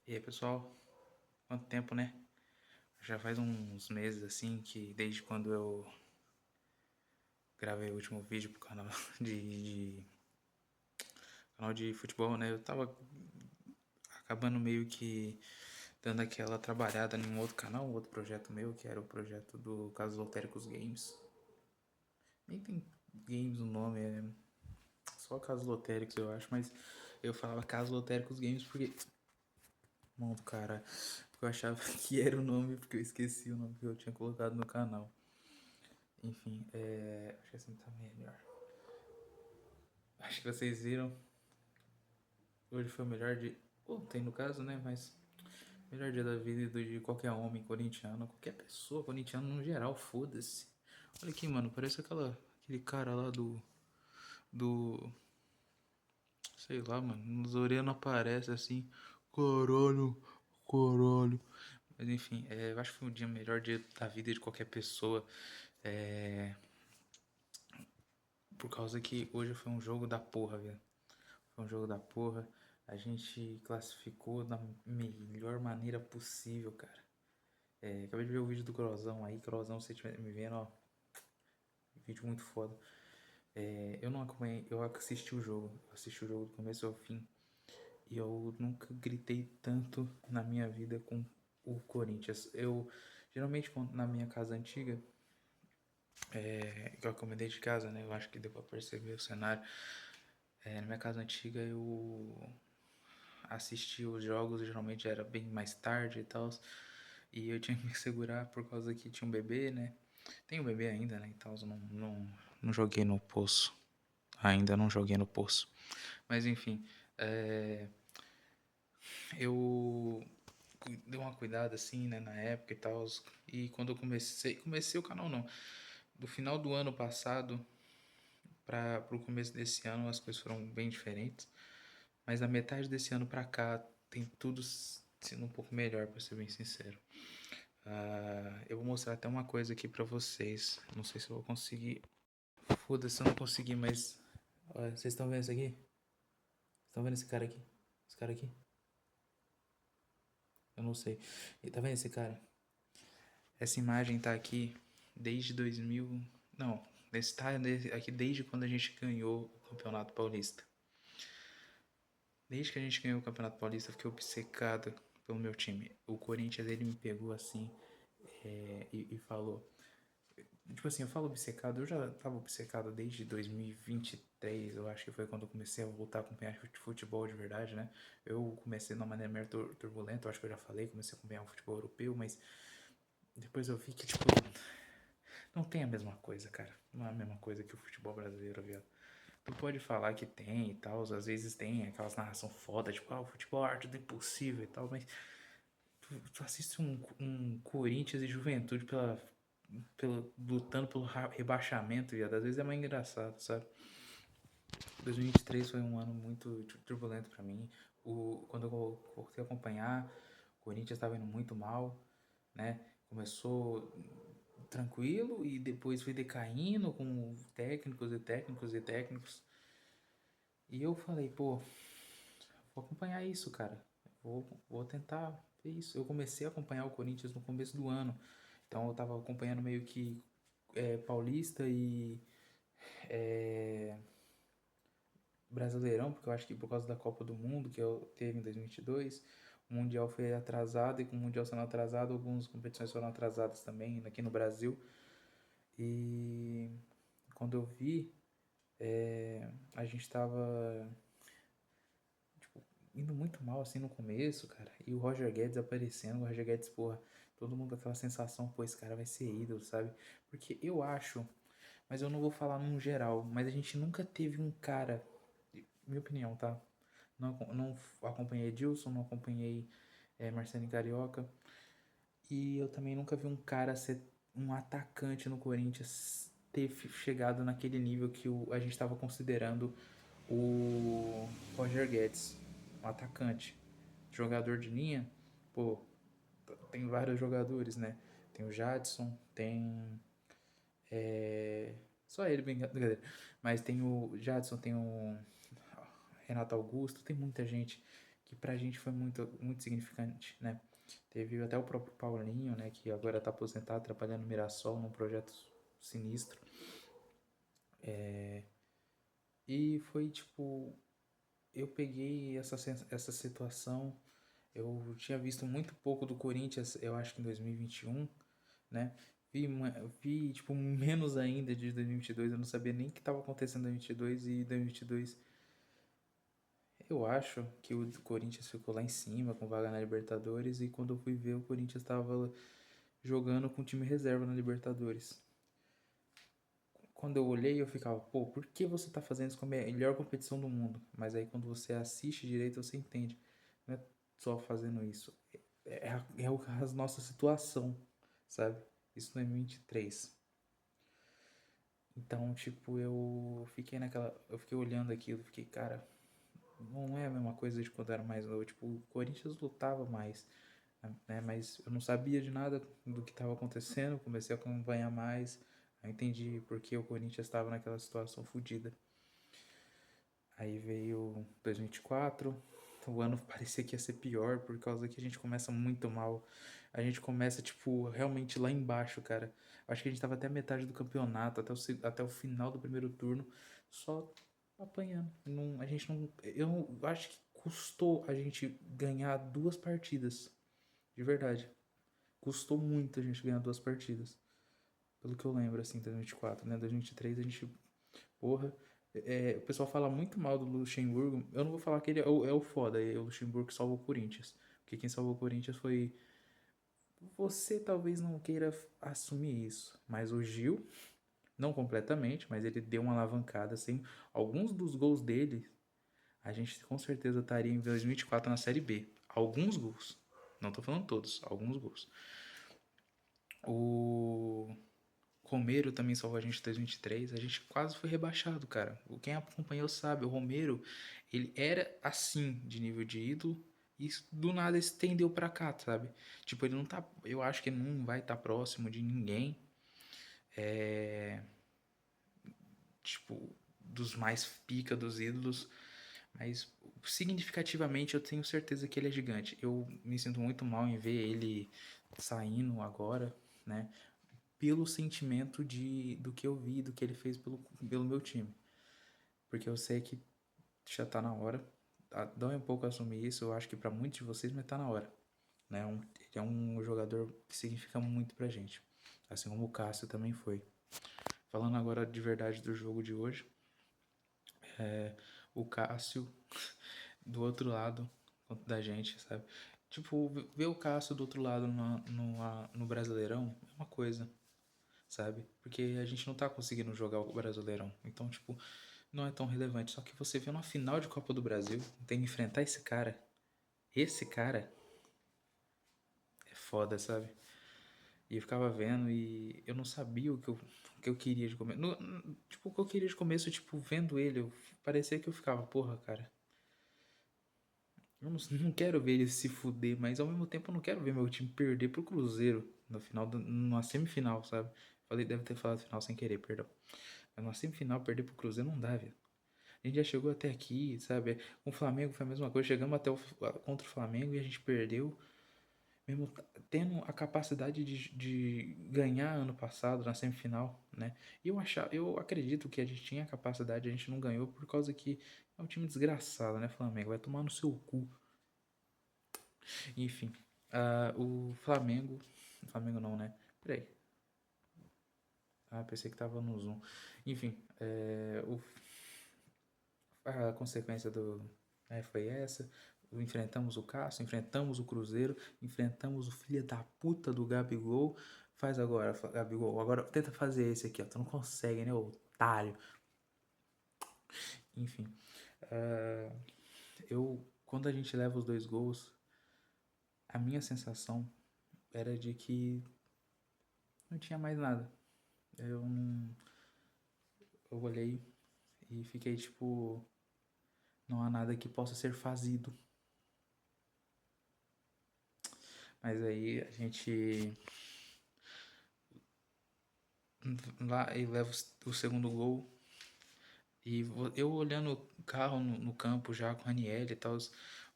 E aí, pessoal, quanto tempo, né? Já faz uns meses assim que desde quando eu gravei o último vídeo pro canal de canal de futebol, né? Eu tava acabando meio que dando aquela trabalhada em um outro canal, um outro projeto meu, que era o projeto do Casos Lotéricos Games. Nem tem games no nome, é só Casos Lotéricos, eu acho, mas eu falava Casos Lotéricos Games porque Mano, cara, porque eu achava que era o nome, porque eu esqueci o nome que eu tinha colocado no canal. Enfim, acho que assim tá melhor. Acho que vocês viram. Hoje foi o melhor dia. Ontem, no caso, né? Mas. Melhor dia da vida de qualquer homem corintiano, qualquer pessoa corintiana no geral, foda-se. Olha aqui, mano, parece aquele cara lá do. Sei lá, mano. Nos orelhas não aparece assim. Caralho, caralho. Mas enfim, eu acho que foi um dia melhor dia da vida de qualquer pessoa. É, por causa que hoje foi um jogo da porra, velho. Foi um jogo da porra. A gente classificou da melhor maneira possível, cara. Acabei de ver o vídeo do Crozão aí. Crozão, se você estiver me vendo, ó. Vídeo muito foda. Eu não acompanhei, eu assisti o jogo. Assisti o jogo do começo ao fim. E eu nunca gritei tanto na minha vida com o Corinthians. Eu, geralmente, na minha casa antiga, que eu acomodei de casa, né? Eu acho que deu pra perceber o cenário. Na minha casa antiga, eu assistir os jogos geralmente era bem mais tarde e tal. E eu tinha que me segurar por causa que tinha um bebê, né? Tem um bebê ainda, né? Então eu não joguei no poço. Ainda não joguei no poço. Mas enfim, eu dei uma cuidada assim, né, na época e tal. E quando eu comecei o canal não. Do final do ano passado para o começo desse ano as coisas foram bem diferentes. Mas da metade desse ano pra cá tem tudo sendo um pouco melhor, pra ser bem sincero. Eu vou mostrar até uma coisa aqui pra vocês. Não sei se eu vou conseguir. Foda-se, eu não consegui, mas. Olha, vocês estão vendo isso aqui? Estão vendo esse cara aqui? Esse cara aqui? Eu não sei. E tá vendo esse cara? Essa imagem tá aqui desde 2000. Não, tá aqui desde quando a gente ganhou o Campeonato Paulista. Desde que a gente ganhou o Campeonato Paulista, eu fiquei obcecado pelo meu time. O Corinthians, ele me pegou assim e falou. Tipo assim, eu falo obcecado, eu já tava obcecado desde 2023, eu acho que foi quando eu comecei a voltar a acompanhar futebol de verdade, né? Eu comecei de uma maneira meio turbulenta, eu acho que eu já falei, comecei a acompanhar o futebol europeu, mas depois eu vi que, tipo, não tem a mesma coisa, cara. Não é a mesma coisa que o futebol brasileiro, viu? Tu pode falar que tem e tal, às vezes tem aquelas narração foda, tipo, o futebol é a arte do impossível e tal, mas tu assiste um Corinthians e Juventude lutando pelo rebaixamento, viado. Às vezes é mais engraçado, sabe? 2023 foi um ano muito turbulento pra mim. Quando eu voltei a acompanhar, o Corinthians estava indo muito mal, né? Começou tranquilo e depois foi decaindo com técnicos e técnicos e técnicos. E eu falei, pô, vou acompanhar isso, cara. Vou tentar ver isso. Eu comecei a acompanhar o Corinthians no começo do ano. Então eu tava acompanhando meio que Paulista e é, Brasileirão, porque eu acho que por causa da Copa do Mundo que eu teve em 2022, o Mundial foi atrasado e com o Mundial sendo atrasado, algumas competições foram atrasadas também aqui no Brasil. E quando eu vi, a gente tava tipo, indo muito mal assim no começo, cara. E o Roger Guedes aparecendo, o Roger Guedes, porra, todo mundo com aquela sensação, pô, esse cara vai ser ídolo, sabe? Porque eu acho, mas eu não vou falar num geral, mas a gente nunca teve um cara, minha opinião, tá? Não acompanhei Edilson, não acompanhei Marcelinho Carioca. E eu também nunca vi um cara ser um atacante no Corinthians ter chegado naquele nível que a gente estava considerando o Roger Guedes, um atacante. Jogador de linha, pô, tem vários jogadores, né? Tem o Jadson, tem. Só ele, brincadeira. Mas tem o Jadson, tem o Renato Augusto, tem muita gente que pra gente foi muito, muito significante, né? Teve até o próprio Paulinho, né, que agora tá aposentado, trabalhando no Mirassol, num projeto sinistro. E foi tipo, eu peguei essa situação, eu tinha visto muito pouco do Corinthians, eu acho que em 2021, né? Vi tipo, menos ainda de 2022, eu não sabia nem o que estava acontecendo em 2022 e 2022 eu acho que o Corinthians ficou lá em cima com vaga na Libertadores e quando eu fui ver o Corinthians estava jogando com time reserva na Libertadores. Quando eu olhei eu ficava, pô, por que você tá fazendo isso com a melhor competição do mundo? Mas aí quando você assiste direito você entende. Não é só fazendo isso. É a nossa situação, sabe? Isso no M23. Então, tipo, eu fiquei olhando aquilo, fiquei, cara, não é a mesma coisa de quando eu era mais novo. Tipo, o Corinthians lutava mais, né? Mas eu não sabia de nada do que estava acontecendo, comecei a acompanhar mais, aí entendi por que o Corinthians estava naquela situação fodida. Aí veio 2024, o ano parecia que ia ser pior, por causa que a gente começa muito mal. A gente começa, tipo, realmente lá embaixo, cara. Acho que a gente tava até a metade do campeonato, até o final do primeiro turno, só apanhando. Não, a gente não. Eu acho que custou a gente ganhar duas partidas. De verdade. Custou muito a gente ganhar duas partidas. Pelo que eu lembro, assim, 2024, né? 2023 a gente porra. O pessoal fala muito mal do Luxemburgo. Eu não vou falar que ele é o foda, é o Luxemburgo que salvou o Corinthians. Porque quem salvou o Corinthians foi. Você talvez não queira assumir isso, mas o Gil, não completamente, mas ele deu uma alavancada assim. Alguns dos gols dele, a gente com certeza estaria em 2024 na Série B. Alguns gols. Não tô falando todos, alguns gols. O Romero também salvou a gente em 2023. A gente quase foi rebaixado, cara. Quem acompanhou sabe. O Romero, ele era assim, de nível de ídolo. E do nada estendeu pra cá, sabe? Tipo, ele não tá. Eu acho que ele não vai estar próximo de ninguém. É. Tipo, dos mais pica dos ídolos. Mas significativamente eu tenho certeza que ele é gigante. Eu me sinto muito mal em ver ele saindo agora, né? Pelo sentimento do que eu vi, do que ele fez pelo meu time. Porque eu sei que já tá na hora. Dói um pouco assumir isso, eu acho que para muitos de vocês, mas tá na hora. Né? Ele é um jogador que significa muito pra gente. Assim como o Cássio também foi. Falando agora de verdade do jogo de hoje, o Cássio do outro lado da gente, sabe? Tipo, ver o Cássio do outro lado no Brasileirão é uma coisa, sabe? Porque a gente não tá conseguindo jogar o Brasileirão. Então, tipo, não é tão relevante. Só que você vê uma final de Copa do Brasil, tem que enfrentar esse cara. Esse cara é foda, sabe? E eu ficava vendo e eu não sabia o que eu queria de começo. Tipo, o que eu queria de começo, tipo, vendo ele, parecia que eu ficava, porra, cara. Eu não quero ver ele se fuder, mas ao mesmo tempo eu não quero ver meu time perder pro Cruzeiro no final, numa semifinal, sabe? Falei, deve ter falado final sem querer, perdão. Mas numa semifinal perder pro Cruzeiro não dá, velho. A gente já chegou até aqui, sabe? Com o Flamengo foi a mesma coisa. Chegamos até contra o Flamengo e a gente perdeu. Mesmo tendo a capacidade de ganhar ano passado na semifinal, né? E eu acredito que a gente tinha a capacidade, a gente não ganhou por causa que é um time desgraçado, né, Flamengo? Vai tomar no seu cu. Enfim, o Flamengo. Flamengo não, né? Peraí. Pensei que tava no Zoom. Enfim, a consequência foi essa. Enfrentamos o Cássio, enfrentamos o Cruzeiro, enfrentamos o filho da puta do Gabigol. Faz agora, Gabigol. Agora tenta fazer esse aqui, ó. Tu não consegue, né, otário? Enfim. Quando a gente leva os dois gols, a minha sensação era de que não tinha mais nada. Eu não. Eu olhei e fiquei tipo. Não há nada que possa ser fazido. Mas aí a gente lá e leva o segundo gol. E eu olhando o carro no campo já com o Raniel e tal,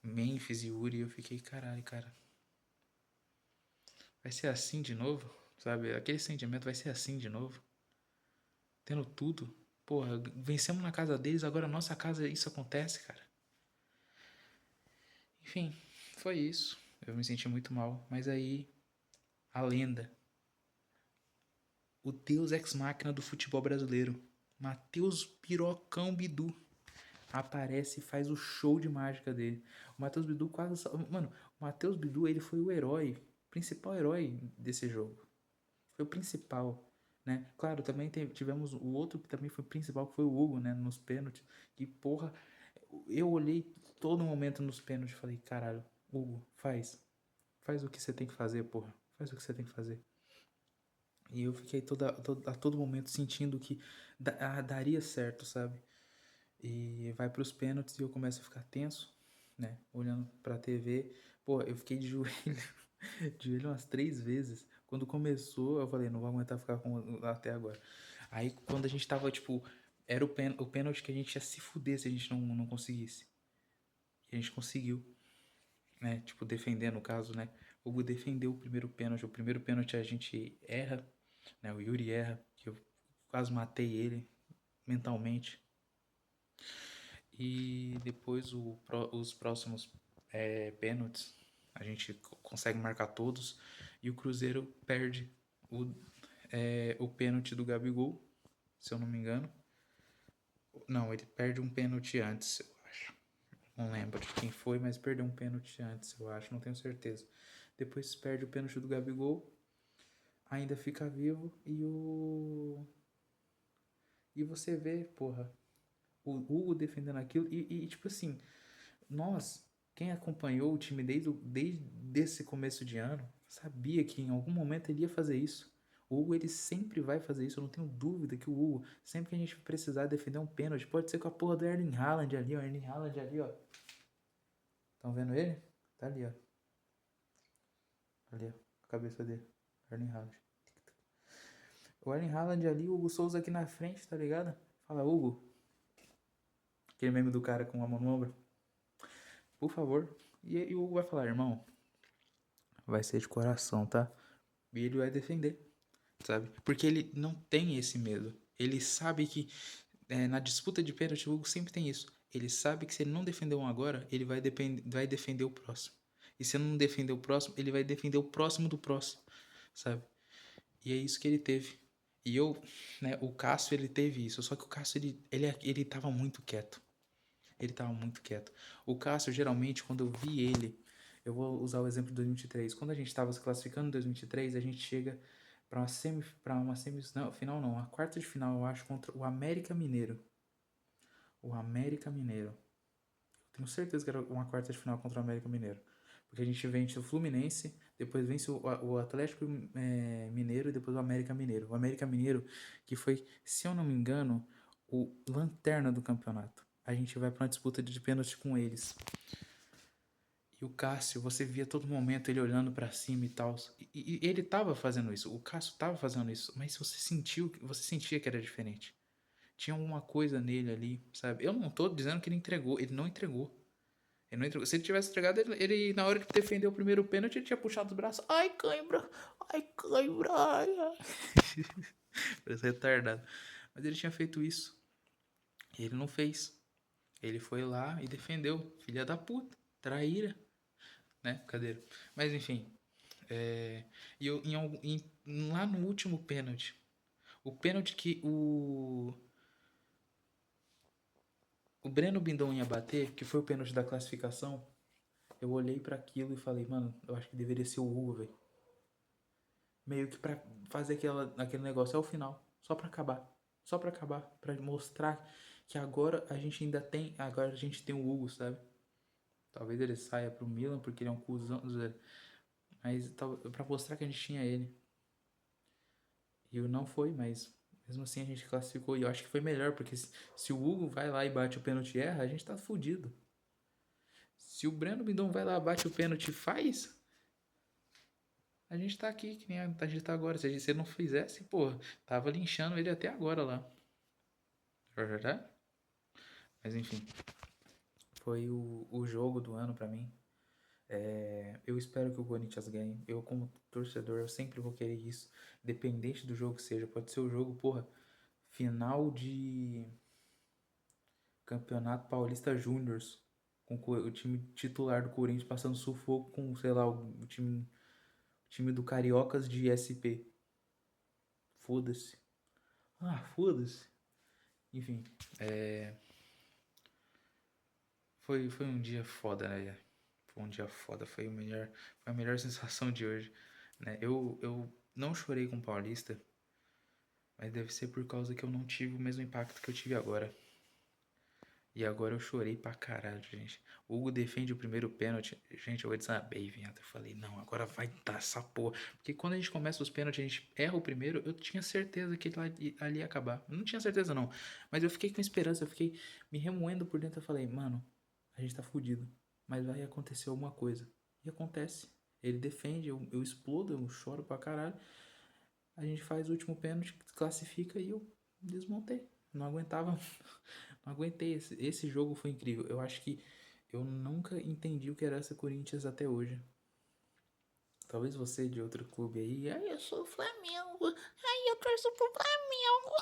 Memphis e Yuri, eu fiquei, caralho, cara, vai ser assim de novo? Sabe? Aquele sentimento vai ser assim de novo? Tendo tudo. Porra, vencemos na casa deles, agora na nossa casa isso acontece, cara. Enfim, foi isso. Eu me senti muito mal. Mas aí, a lenda. O Deus ex-máquina do futebol brasileiro. Matheus Pirocão Bidu. Aparece e faz o show de mágica dele. O Matheus Bidu quase... Mano, o Matheus Bidu, ele foi o herói. Principal herói desse jogo. Foi o principal. Né? Claro, também tivemos o outro que também foi principal, que foi o Hugo, né? Nos pênaltis. E, porra, eu olhei todo momento nos pênaltis e falei, caralho, Hugo, faz. Faz o que você tem que fazer, porra. Faz o que você tem que fazer. E eu fiquei a todo momento sentindo que daria certo, sabe? E vai pros pênaltis e eu começo a ficar tenso, né? Olhando pra TV. Pô, eu fiquei de joelho, de joelho umas 3 vezes. Quando começou, eu falei, não vou aguentar ficar até agora. Aí quando a gente tava, tipo, era o pênalti que a gente ia se fuder se a gente não conseguisse. E a gente conseguiu, né? Tipo, defender no caso, né? O Hugo defendeu o primeiro pênalti. O primeiro pênalti a gente erra, né? O Yuri erra, que eu quase matei ele mentalmente. E depois os próximos pênaltis a gente consegue marcar todos. E o Cruzeiro perde o pênalti do Gabigol, se eu não me engano. Não, ele perde um pênalti antes, eu acho. Não lembro de quem foi, mas perdeu um pênalti antes, eu acho, não tenho certeza. Depois perde o pênalti do Gabigol, ainda fica vivo e você vê, porra, o Hugo defendendo aquilo e tipo assim, nós, quem acompanhou o time desde esse começo de ano, sabia que em algum momento ele ia fazer isso. O Hugo, ele sempre vai fazer isso. Eu não tenho dúvida que o Hugo, sempre que a gente precisar defender um pênalti, pode ser com a porra do Erling Haaland ali, ó. Erling Haaland ali, ó. Estão vendo ele? Tá ali, ó. Ali, ó. A cabeça dele. Erling Haaland. O Erling Haaland ali, o Hugo Souza aqui na frente, tá ligado? Fala, Hugo. Aquele meme do cara com a mão no ombro. Por favor. E o Hugo vai falar, irmão, vai ser de coração, tá? E ele vai defender, sabe? Porque ele não tem esse medo. Ele sabe que na disputa de pênalti, o Hugo sempre tem isso. Ele sabe que se ele não defender um agora, ele vai defender o próximo. E se ele não defender o próximo, ele vai defender o próximo do próximo, sabe? E é isso que ele teve. E eu, né, o Cássio, ele teve isso. Só que o Cássio, ele tava muito quieto. Ele tava muito quieto. O Cássio, geralmente, quando eu vi ele, eu vou usar o exemplo de 2023. Quando a gente estava se classificando em 2023, a gente chega para uma semi, não, final não, a quarta de final, eu acho, contra o América Mineiro. O América Mineiro. Tenho certeza que era uma quarta de final contra o América Mineiro. Porque a gente vence o Fluminense, depois vence o Atlético Mineiro e depois o América Mineiro. O América Mineiro, que foi, se eu não me engano, o lanterna do campeonato. A gente vai para uma disputa de pênalti com eles. E o Cássio, você via todo momento ele olhando para cima e tal. E ele tava fazendo isso. O Cássio tava fazendo isso. Mas você sentia que era diferente. Tinha alguma coisa nele ali, sabe? Eu não tô dizendo que ele entregou. Ele não entregou. Ele não entregou. Se ele tivesse entregado, ele na hora que defendeu o primeiro pênalti, ele tinha puxado os braços. Ai, cãibra! Ai, cãibra! Ai, ai. Parece retardado. Mas ele tinha feito isso. E ele não fez. Ele foi lá e defendeu. Filha da puta. Traíra. Né? Cadeira. Mas enfim. E eu, lá no último pênalti. O pênalti que o Breno Bindon ia bater, que foi o pênalti da classificação. Eu olhei para aquilo e falei, mano, eu acho que deveria ser o Hugo, velho. Meio que pra fazer aquele negócio ao final. Só pra acabar. Só pra acabar. Pra mostrar que agora a gente ainda tem. Agora a gente tem o Hugo, sabe? Talvez ele saia pro Milan porque ele é um cuzão. Mas pra mostrar que a gente tinha ele. E não foi, mas mesmo assim a gente classificou. E eu acho que foi melhor, porque se o Hugo vai lá e bate o pênalti e erra, a gente tá fudido. Se o Breno Bindon vai lá, bate o pênalti e faz, a gente tá aqui, que nem a gente tá agora. Se ele não fizesse, pô, tava linchando ele até agora lá. Mas enfim. Foi o jogo do ano pra mim. Eu espero que o Corinthians ganhe. Eu, como torcedor, eu sempre vou querer isso. Independente do jogo que seja. Pode ser o jogo, porra, final de Campeonato Paulista Júniors. Com o time titular do Corinthians passando sufoco com, sei lá, o time do Cariocas de SP. Foda-se. Ah, foda-se. Enfim, foi um dia foda, né? Foi um dia foda, foi a melhor sensação de hoje, né? Eu não chorei com o Paulista, mas deve ser por causa que eu não tive o mesmo impacto que eu tive agora. E agora eu chorei pra caralho, gente. O Hugo defende o primeiro pênalti. Gente, eu desabei, viado. Eu falei, não, agora vai dar essa porra. Porque quando a gente começa os pênaltis, a gente erra o primeiro, eu tinha certeza que ali ia acabar. Não tinha certeza, não. Mas eu fiquei com esperança, eu fiquei me remoendo por dentro. Eu falei, mano, a gente tá fudido. Mas vai acontecer alguma coisa. E acontece. Ele defende, eu explodo, eu choro pra caralho. A gente faz o último pênalti, classifica e eu desmontei. Não aguentava. Não aguentei. Esse jogo foi incrível. Eu acho que eu nunca entendi o que era essa Corinthians até hoje. Talvez você de outro clube aí. Ai, eu sou o Flamengo. Ai, eu torço pro Flamengo.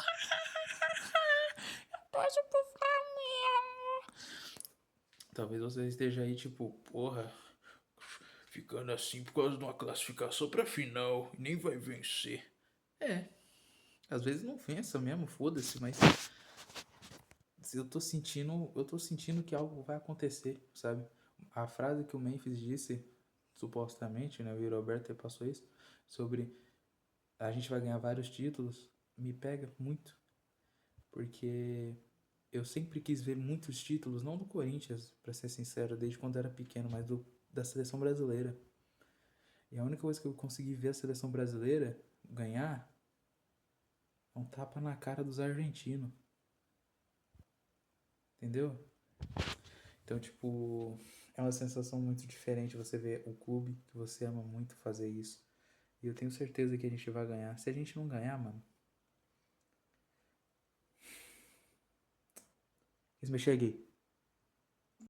Eu torço pro Flamengo. Talvez você esteja aí tipo, porra, ficando assim por causa de uma classificação pra final. Nem vai vencer. É, às vezes não vença mesmo, foda-se, mas eu tô sentindo que algo vai acontecer, sabe? A frase que o Memphis disse, supostamente, né, o Yuri Alberto passou isso, sobre a gente vai ganhar vários títulos, me pega muito, porque eu sempre quis ver muitos títulos, não do Corinthians, pra ser sincero, desde quando era pequeno, mas da seleção brasileira. E a única coisa que eu consegui ver a seleção brasileira ganhar é um tapa na cara dos argentinos, entendeu? Então, tipo, é uma sensação muito diferente você ver o clube que você ama muito fazer isso. E eu tenho certeza que a gente vai ganhar. Se a gente não ganhar, mano, isso me cheguei.